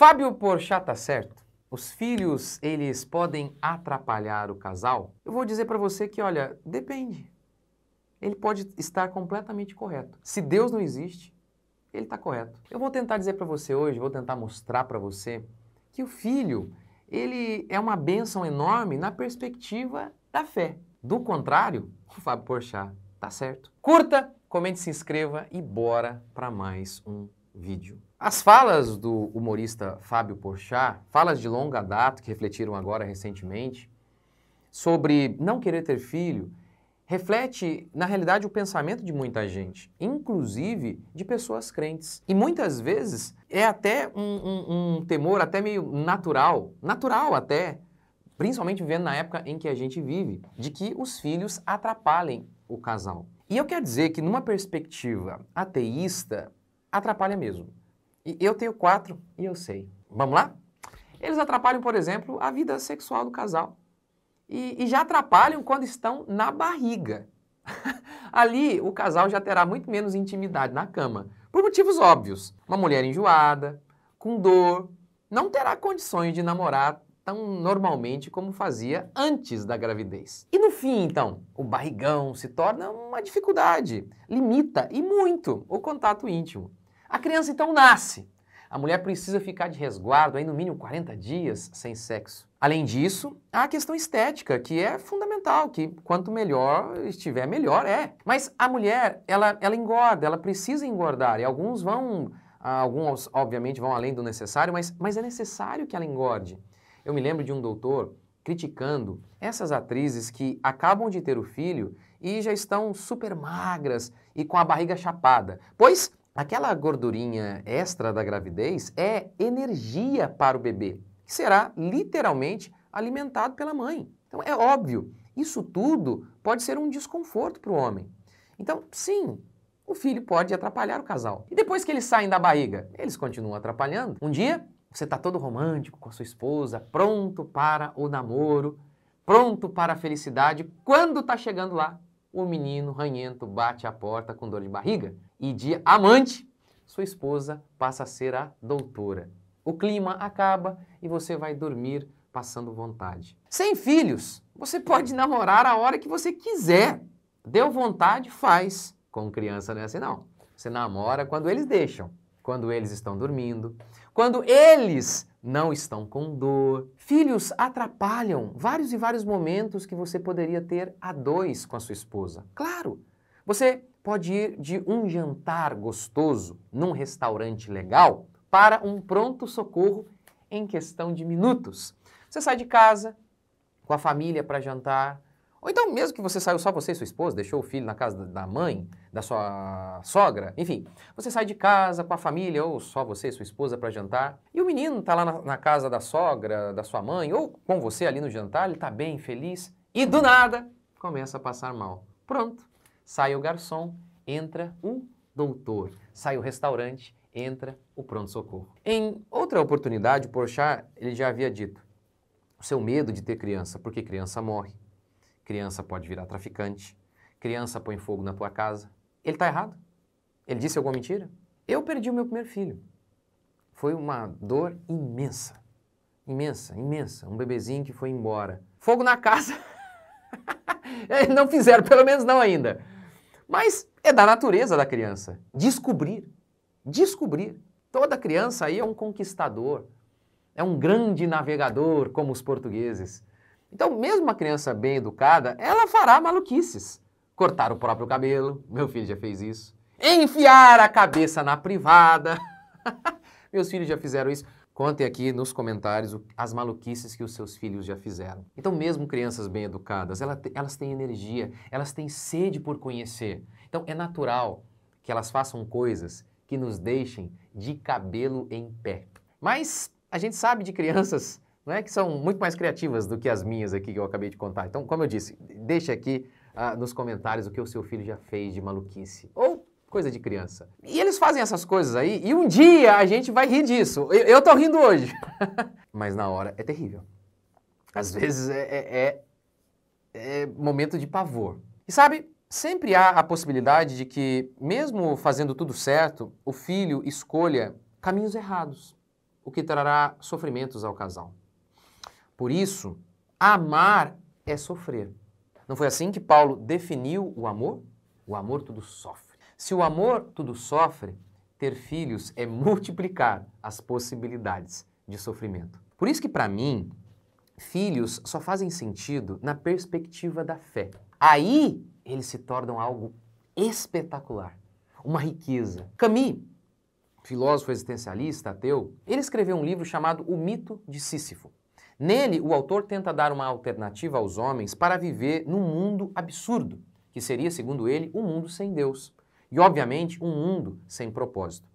Fábio Porchat tá certo? Os filhos, eles podem atrapalhar o casal? Eu vou dizer para você que, olha, depende. Ele pode estar completamente correto. Se Deus não existe, ele está correto. Eu vou tentar dizer para você hoje, vou tentar mostrar para você que o filho, ele é uma bênção enorme na perspectiva da fé. Do contrário, o Fábio Porchat tá certo. Curta, comente, se inscreva e bora para mais um vídeo. As falas do humorista Fábio Porchat, falas de longa data que refletiram agora recentemente, sobre não querer ter filho, reflete, na realidade, o pensamento de muita gente, inclusive de pessoas crentes. E muitas vezes é até um temor até meio natural até, principalmente vivendo na época em que a gente vive, de que os filhos atrapalhem o casal. E eu quero dizer que numa perspectiva ateísta, atrapalha mesmo. E eu tenho 4 e eu sei. Vamos lá? Eles atrapalham, por exemplo, a vida sexual do casal. E já atrapalham quando estão na barriga. Ali, o casal já terá muito menos intimidade na cama, por motivos óbvios. Uma mulher enjoada, com dor, não terá condições de namorar tão normalmente como fazia antes da gravidez. E no fim, então, o barrigão se torna uma dificuldade, limita e muito o contato íntimo. A criança, então, nasce. A mulher precisa ficar de resguardo aí no mínimo 40 dias sem sexo. Além disso, há a questão estética, que é fundamental, que quanto melhor estiver, melhor é. Mas a mulher, ela engorda, ela precisa engordar, e alguns obviamente vão além do necessário, mas é necessário que ela engorde. Eu me lembro de um doutor criticando essas atrizes que acabam de ter o filho e já estão super magras e com a barriga chapada, pois aquela gordurinha extra da gravidez é energia para o bebê, que será literalmente alimentado pela mãe. Então é óbvio, isso tudo pode ser um desconforto para o homem. Então, sim, o filho pode atrapalhar o casal. E depois que eles saem da barriga, eles continuam atrapalhando. Um dia, você está todo romântico com a sua esposa, pronto para o namoro, pronto para a felicidade. Quando está chegando lá, o menino ranhento bate a porta com dor de barriga e de amante, sua esposa passa a ser a doutora. O clima acaba e você vai dormir passando vontade. Sem filhos, você pode namorar a hora que você quiser. Deu vontade, faz. Com criança não é assim não. Você namora quando eles deixam, quando eles estão dormindo, quando eles não estão com dor. Filhos atrapalham vários e vários momentos que você poderia ter a dois com a sua esposa. Claro, você pode ir de um jantar gostoso num restaurante legal para um pronto-socorro em questão de minutos. Você sai de casa com a família para jantar, ou então mesmo que você saiu só você e sua esposa, deixou o filho na casa da mãe, da sua sogra, enfim, você sai de casa com a família ou só você e sua esposa para jantar, e o menino está lá na casa da sogra, da sua mãe, ou com você ali no jantar, ele está bem, feliz, e do nada começa a passar mal. Pronto, sai o garçom, entra o doutor, sai o restaurante, entra o pronto-socorro. Em outra oportunidade, o Porchat, ele já havia dito, o seu medo de ter criança, porque criança morre, criança pode virar traficante, criança põe fogo na tua casa. Ele está errado? Ele disse alguma mentira? Eu perdi o meu primeiro filho. Foi uma dor imensa, imensa, imensa. Um bebezinho que foi embora. Fogo na casa. Não fizeram, pelo menos não ainda. Mas é da natureza da criança. Descobrir. Toda criança aí é um conquistador. É um grande navegador, como os portugueses. Então, mesmo uma criança bem educada, ela fará maluquices. Cortar o próprio cabelo, meu filho já fez isso. Enfiar a cabeça na privada. Meus filhos já fizeram isso. Contem aqui nos comentários as maluquices que os seus filhos já fizeram. Então, mesmo crianças bem educadas, elas têm energia, elas têm sede por conhecer. Então, é natural que elas façam coisas que nos deixem de cabelo em pé. Mas a gente sabe de crianças, não é, que são muito mais criativas do que as minhas aqui que eu acabei de contar. Então, como eu disse, deixa aqui nos comentários o que o seu filho já fez de maluquice. Ou coisa de criança. E eles fazem essas coisas aí e um dia a gente vai rir disso. Eu tô rindo hoje. Mas na hora é terrível. Às vezes é momento de pavor. E sabe, sempre há a possibilidade de que, mesmo fazendo tudo certo, o filho escolha caminhos errados. o que trará sofrimentos ao casal. Por isso, amar é sofrer. Não foi assim que Paulo definiu o amor? O amor tudo sofre. Se o amor tudo sofre, ter filhos é multiplicar as possibilidades de sofrimento. Por isso que, para mim, filhos só fazem sentido na perspectiva da fé. Aí, eles se tornam algo espetacular, uma riqueza. Camus, filósofo existencialista, ateu, ele escreveu um livro chamado O Mito de Sísifo. Nele, o autor tenta dar uma alternativa aos homens para viver num mundo absurdo, que seria, segundo ele, um mundo sem Deus. E, obviamente, um mundo sem propósito.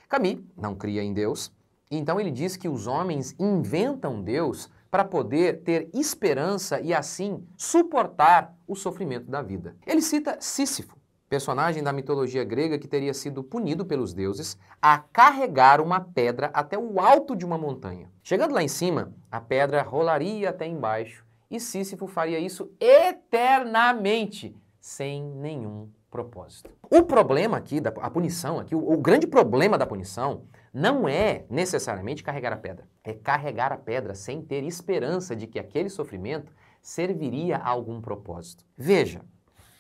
Camus não cria em Deus, então ele diz que os homens inventam Deus para poder ter esperança e, assim, suportar o sofrimento da vida. Ele cita Sísifo, personagem da mitologia grega que teria sido punido pelos deuses a carregar uma pedra até o alto de uma montanha. Chegando lá em cima, a pedra rolaria até embaixo e Sísifo faria isso eternamente, sem nenhum propósito. O problema aqui, a punição aqui, o grande problema da punição não é necessariamente carregar a pedra. É carregar a pedra sem ter esperança de que aquele sofrimento serviria a algum propósito. Veja,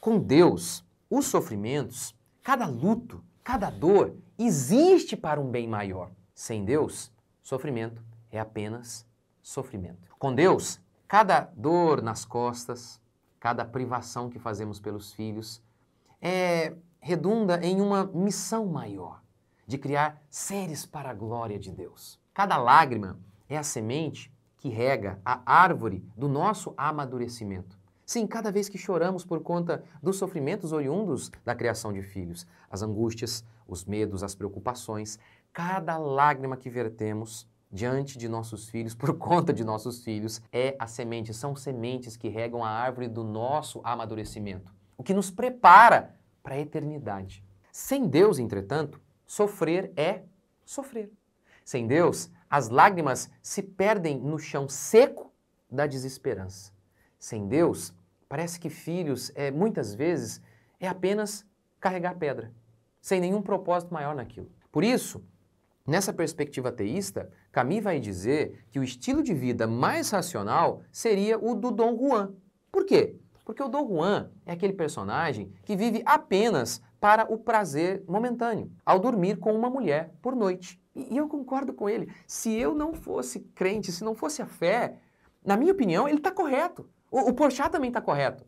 com Deus, os sofrimentos, cada luto, cada dor, existe para um bem maior. Sem Deus, sofrimento é apenas sofrimento. Com Deus, cada dor nas costas, cada privação que fazemos pelos filhos, redunda em uma missão maior, de criar seres para a glória de Deus. Cada lágrima é a semente que rega a árvore do nosso amadurecimento. Sim, cada vez que choramos por conta dos sofrimentos oriundos da criação de filhos, as angústias, os medos, as preocupações, cada lágrima que vertemos diante de nossos filhos, por conta de nossos filhos, é a semente, são sementes que regam a árvore do nosso amadurecimento, o que nos prepara para a eternidade. Sem Deus, entretanto, sofrer é sofrer. Sem Deus, as lágrimas se perdem no chão seco da desesperança. Sem Deus, parece que filhos, muitas vezes, é apenas carregar pedra, sem nenhum propósito maior naquilo. Por isso, nessa perspectiva ateísta, Camus vai dizer que o estilo de vida mais racional seria o do Dom Juan. Por quê? Porque o Dom Juan é aquele personagem que vive apenas para o prazer momentâneo, ao dormir com uma mulher por noite. E eu concordo com ele. Se eu não fosse crente, se não fosse a fé, na minha opinião, ele está correto. O Porchat também está correto.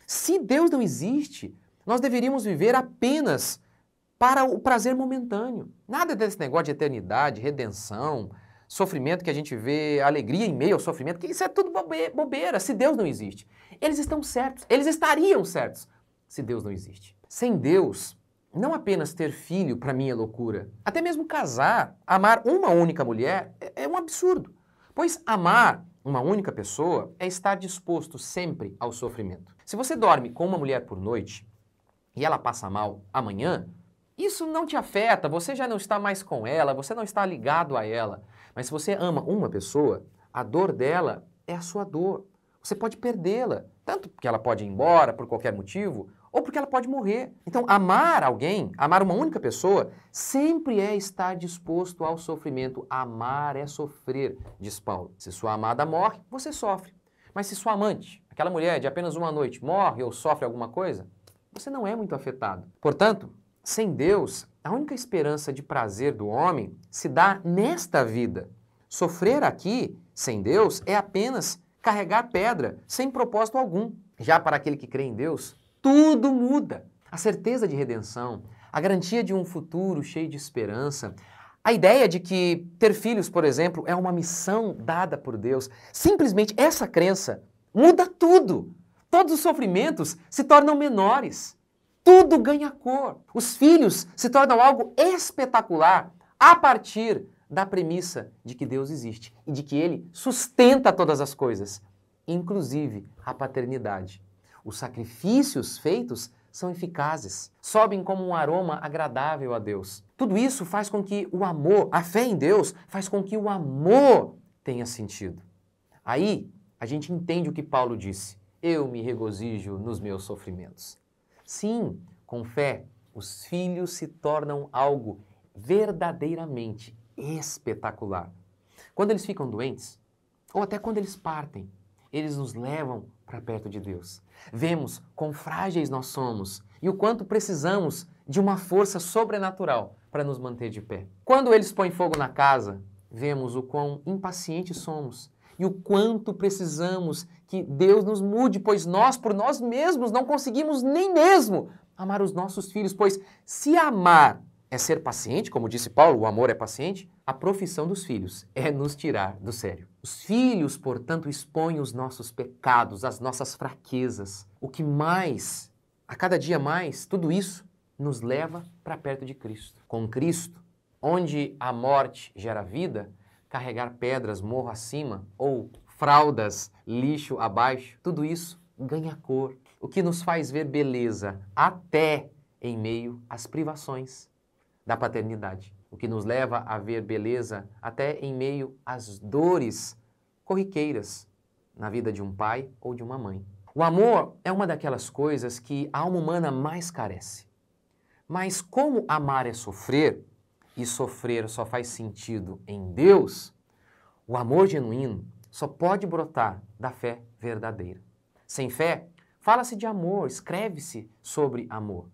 Se Deus não existe, nós deveríamos viver apenas para o prazer momentâneo. Nada desse negócio de eternidade, redenção, sofrimento que a gente vê, alegria em meio ao sofrimento, que isso é tudo bobeira, se Deus não existe. Eles estão certos, eles estariam certos se Deus não existe. Sem Deus, não apenas ter filho para mim é loucura, até mesmo casar, amar uma única mulher é um absurdo, pois amar uma única pessoa é estar disposto sempre ao sofrimento. Se você dorme com uma mulher por noite e ela passa mal amanhã, isso não te afeta, você já não está mais com ela, você não está ligado a ela. Mas se você ama uma pessoa, a dor dela é a sua dor. Você pode perdê-la, tanto porque ela pode ir embora por qualquer motivo, ou porque ela pode morrer. Então, amar alguém, amar uma única pessoa, sempre é estar disposto ao sofrimento. Amar é sofrer, diz Paulo. Se sua amada morre, você sofre. Mas se sua amante, aquela mulher de apenas uma noite, morre ou sofre alguma coisa, você não é muito afetado. Portanto, sem Deus, a única esperança de prazer do homem se dá nesta vida. Sofrer aqui, sem Deus, é apenas carregar pedra, sem propósito algum. Já para aquele que crê em Deus, tudo muda. A certeza de redenção, a garantia de um futuro cheio de esperança, a ideia de que ter filhos, por exemplo, é uma missão dada por Deus. Simplesmente essa crença muda tudo. Todos os sofrimentos se tornam menores. Tudo ganha cor. Os filhos se tornam algo espetacular a partir da premissa de que Deus existe e de que Ele sustenta todas as coisas, inclusive a paternidade. Os sacrifícios feitos são eficazes, sobem como um aroma agradável a Deus. Tudo isso faz com que o amor, a fé em Deus, faz com que o amor tenha sentido. Aí a gente entende o que Paulo disse: eu me regozijo nos meus sofrimentos. Sim, com fé, os filhos se tornam algo verdadeiramente espetacular Quando eles ficam doentes, ou até quando eles partem, eles nos levam para perto de Deus. Vemos quão frágeis nós somos e o quanto precisamos de uma força sobrenatural para nos manter de pé. Quando eles põem fogo na casa, vemos o quão impacientes somos e o quanto precisamos que Deus nos mude, pois nós, por nós mesmos, não conseguimos nem mesmo amar os nossos filhos, pois se amar é ser paciente, como disse Paulo, o amor é paciente, a profissão dos filhos é nos tirar do sério. Os filhos, portanto, expõem os nossos pecados, as nossas fraquezas. O que mais, a cada dia mais, tudo isso nos leva para perto de Cristo. Com Cristo, onde a morte gera vida, carregar pedras morro acima ou fraldas lixo abaixo, tudo isso ganha cor. O que nos faz ver beleza até em meio às privações da paternidade. O que nos leva a ver beleza até em meio às dores corriqueiras na vida de um pai ou de uma mãe. O amor é uma daquelas coisas que a alma humana mais carece. Mas como amar é sofrer, e sofrer só faz sentido em Deus, o amor genuíno só pode brotar da fé verdadeira. Sem fé, fala-se de amor, escreve-se sobre amor,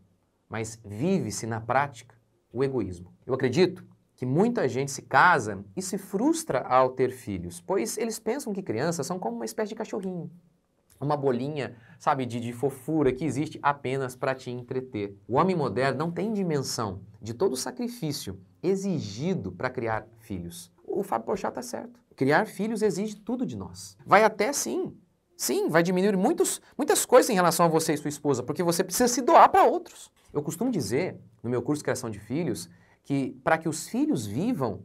mas vive-se na prática o egoísmo. Eu acredito que muita gente se casa e se frustra ao ter filhos, pois eles pensam que crianças são como uma espécie de cachorrinho. Uma bolinha, sabe, de fofura que existe apenas para te entreter. O homem moderno não tem dimensão de todo o sacrifício exigido para criar filhos. O Fábio Porchat está certo. Criar filhos exige tudo de nós. Vai até sim, vai diminuir muitas coisas em relação a você e sua esposa, porque você precisa se doar para outros. Eu costumo dizer, no meu curso de Criação de Filhos, que para que os filhos vivam,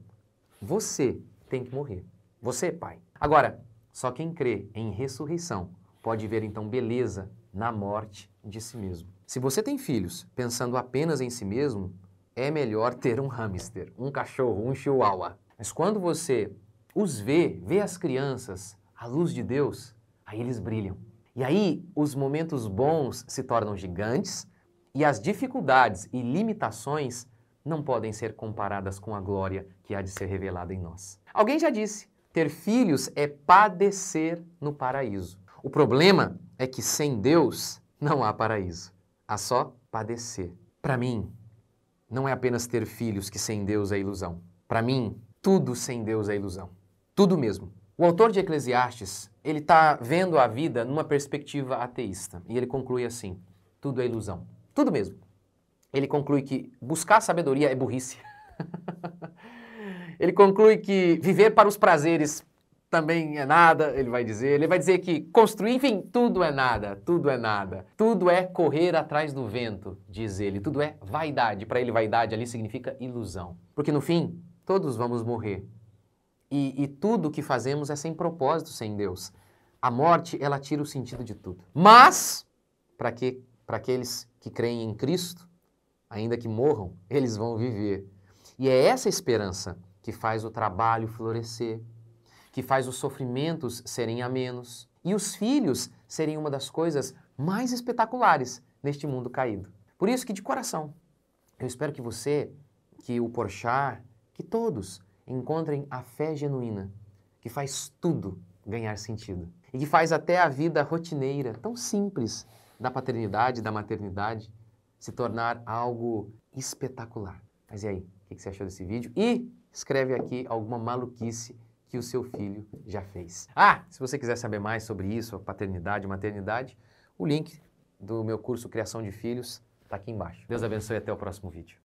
você tem que morrer. Você, pai. Agora, só quem crê em ressurreição pode ver então beleza na morte de si mesmo. Se você tem filhos pensando apenas em si mesmo, é melhor ter um hamster, um cachorro, um chihuahua. Mas quando você os vê as crianças à luz de Deus, aí eles brilham. E aí os momentos bons se tornam gigantes e as dificuldades e limitações não podem ser comparadas com a glória que há de ser revelada em nós. Alguém já disse, ter filhos é padecer no paraíso. O problema é que sem Deus não há paraíso, há só padecer. Para mim, não é apenas ter filhos que sem Deus é ilusão. Para mim, tudo sem Deus é ilusão. Tudo mesmo. O autor de Eclesiastes, ele está vendo a vida numa perspectiva ateísta. E ele conclui assim, tudo é ilusão. Tudo mesmo. Ele conclui que buscar sabedoria é burrice. Ele conclui que viver para os prazeres também é nada, ele vai dizer. Ele vai dizer que construir, enfim, tudo é nada, tudo é nada. Tudo é correr atrás do vento, diz ele. Tudo é vaidade. Para ele, vaidade ali significa ilusão. Porque no fim, todos vamos morrer. E tudo que fazemos é sem propósito, sem Deus. A morte, ela tira o sentido de tudo. Mas, para aqueles que creem em Cristo, ainda que morram, eles vão viver. E é essa esperança que faz o trabalho florescer, que faz os sofrimentos serem amenos e os filhos serem uma das coisas mais espetaculares neste mundo caído. Por isso que, de coração, eu espero que você, que o Porchat, que todos encontrem a fé genuína, que faz tudo ganhar sentido e que faz até a vida rotineira, tão simples, da paternidade, da maternidade, se tornar algo espetacular. Mas e aí, o que você achou desse vídeo? E escreve aqui alguma maluquice que o seu filho já fez. Ah, se você quiser saber mais sobre isso, a paternidade, maternidade, o link do meu curso Criação de Filhos está aqui embaixo. Deus abençoe e até o próximo vídeo.